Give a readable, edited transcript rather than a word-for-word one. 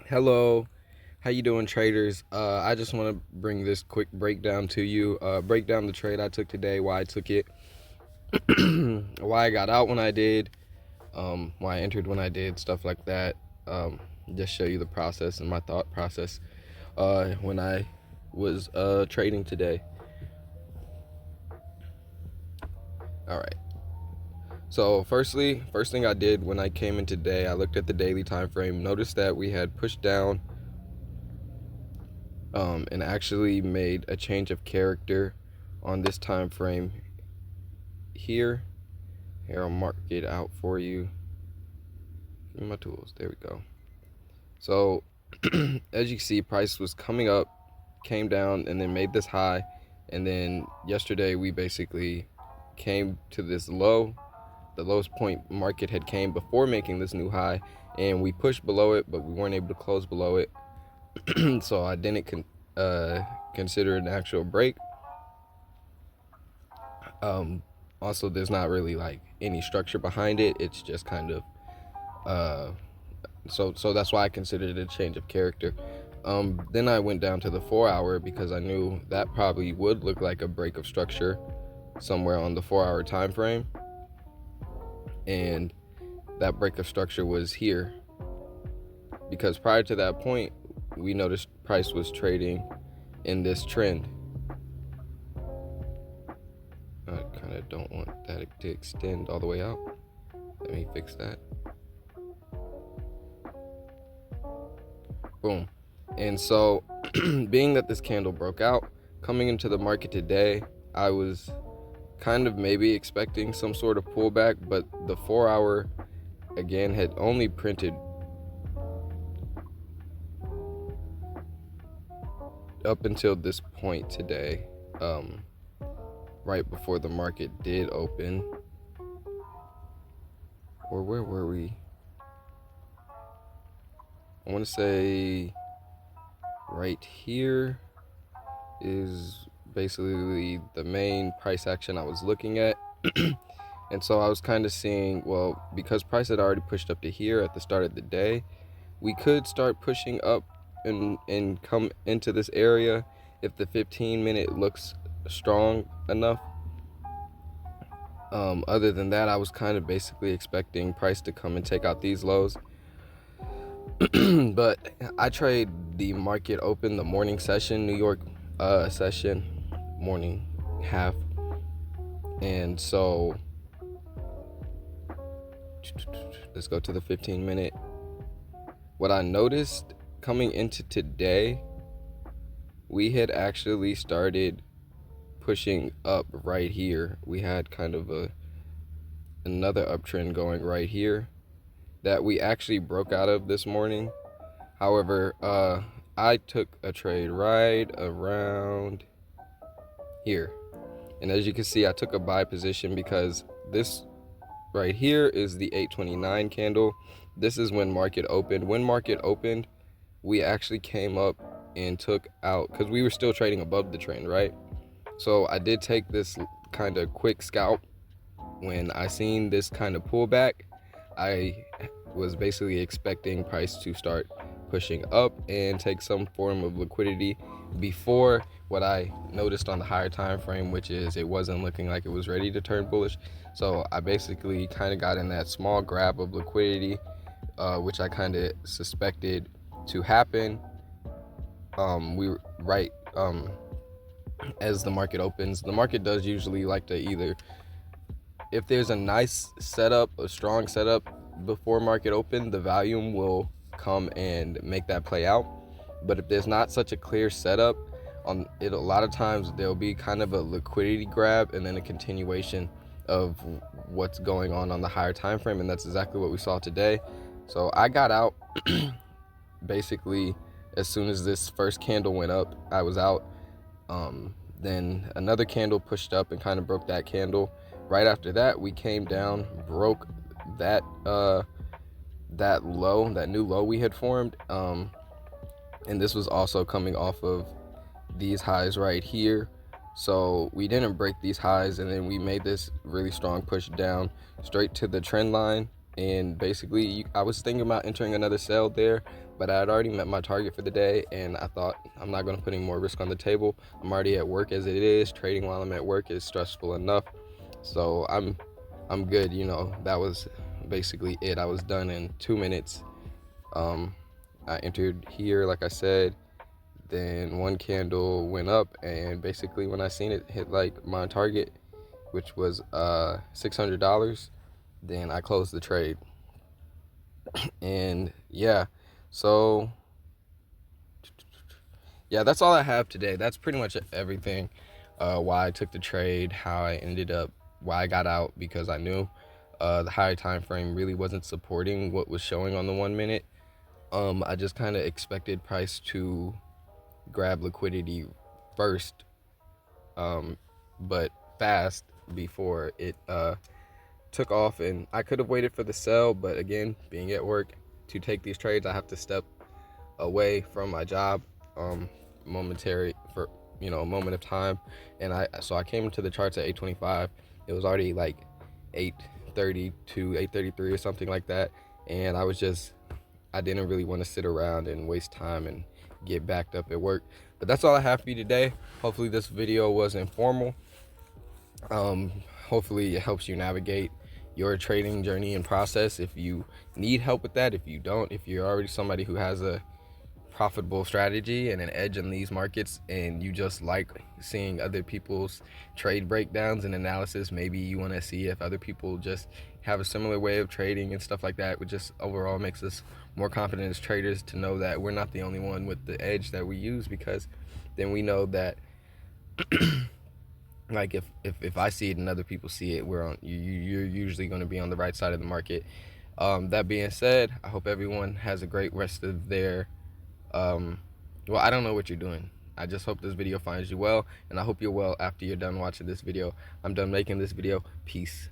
Hello, how you doing, traders? I just want to bring this quick breakdown to you. Break down the trade I took today, why I took it, why I got out when I did, why I entered when I did, stuff like that. Just show you the process and my thought process when I was trading today. All right. So, first thing I did when I came in today, I looked at the daily time frame, noticed that we had pushed down and actually made a change of character on this time frame here. Here, I'll mark it out for you. Give me my tools. There we go. So, as you see, price was coming up, came down, and then made this high. And then yesterday, we basically came to this low. The lowest point market had came before making this new high, and we pushed below it, but we weren't able to close below it. So I didn't consider it an actual break. Um, Also, there's not really like any structure behind it. It's just kind of uh, so that's why I considered it a change of character. Then I went down to the 4 hour because I knew that probably would look like a break of structure somewhere on the 4 hour time frame, and that break of structure was here because prior to that point, we noticed price was trading in this trend. I kind of don't want that to extend all the way out. Let me fix that. Boom. And so, being that this candle broke out, coming into the market today, I was kind of maybe expecting some sort of pullback, but the 4 hour again had only printed up until this point today, right before the market did open. Or where were we? I want to say right here is basically the main price action I was looking at. And so I was kind of seeing, well, because price had already pushed up to here at the start of the day, we could start pushing up and come into this area if the 15-minute looks strong enough. Other than that, I was kind of basically expecting price to come and take out these lows. But I trade the market open, the morning session, New York session, morning half. And so let's go to the 15-minute. What I noticed coming into today, we had actually started pushing up right here. We had kind of another uptrend going right here that we actually broke out of this morning. However, I took a trade right around here. And as you can see, I took a buy position because this right here is the 829 candle. This is when market opened. When market opened, we actually came up and took out, because we were still trading above the trend, right? So I did take this kind of quick scalp. When I seen this kind of pullback, I was basically expecting price to start pushing up and take some form of liquidity before what I noticed on the higher time frame, which is it wasn't looking like it was ready to turn bullish. So I basically kind of got in that small grab of liquidity, which I kind of suspected to happen. We were right as the market opens. The market does usually like to either, if there's a nice setup, a strong setup before market open, the volume will come and make that play out. But if there's not such a clear setup on it, a lot of times there'll be kind of a liquidity grab and then a continuation of what's going on the higher time frame, and that's exactly what we saw today. So I got out basically as soon as this first candle went up. I was out. Then another candle pushed up and kind of broke that candle. Right after that, we came down, broke that that low, that new low we had formed, and this was also coming off of these highs right here. So we didn't break these highs, and then we made this really strong push down straight to the trend line. And basically, I was thinking about entering another sell there, but I had already met my target for the day, and I thought I'm not going to put any more risk on the table. I'm already at work as it is. Trading while I'm at work is stressful enough, so I'm good. That was basically it. I was done in 2 minutes. I entered here, like I said. Then one candle went up, and basically when I seen it hit like my target, which was $600, then I closed the trade. And yeah, so yeah, that's all I have today. That's pretty much everything. Why I took the trade, how I ended up, why I got out, because I knew the higher time frame really wasn't supporting what was showing on the 1 minute. I just kind of expected price to grab liquidity first, but fast, before it took off. And I could have waited for the sell, but again, being at work to take these trades, I have to step away from my job momentary for a moment of time. And I came into the charts at 825. It was already like 832, 833 or something like that, and I didn't really want to sit around and waste time and get backed up at work. But that's all I have for you today. Hopefully this video was informal. Hopefully it helps you navigate your trading journey and process. If you need help with that, if you don't, if you're already somebody who has a profitable strategy and an edge in these markets, and you just like seeing other people's trade breakdowns and analysis, maybe you want to see if other people just have a similar way of trading and stuff like that, which just overall makes us more confident as traders to know that we're not the only one with the edge that we use, because then we know that like if I see it and other people see it, you're usually going to be on the right side of the market. That being said, I hope everyone has a great rest of their well, I don't know what you're doing. I just hope this video finds you well, and I hope you're well after you're done watching this video. I'm done making this video. Peace.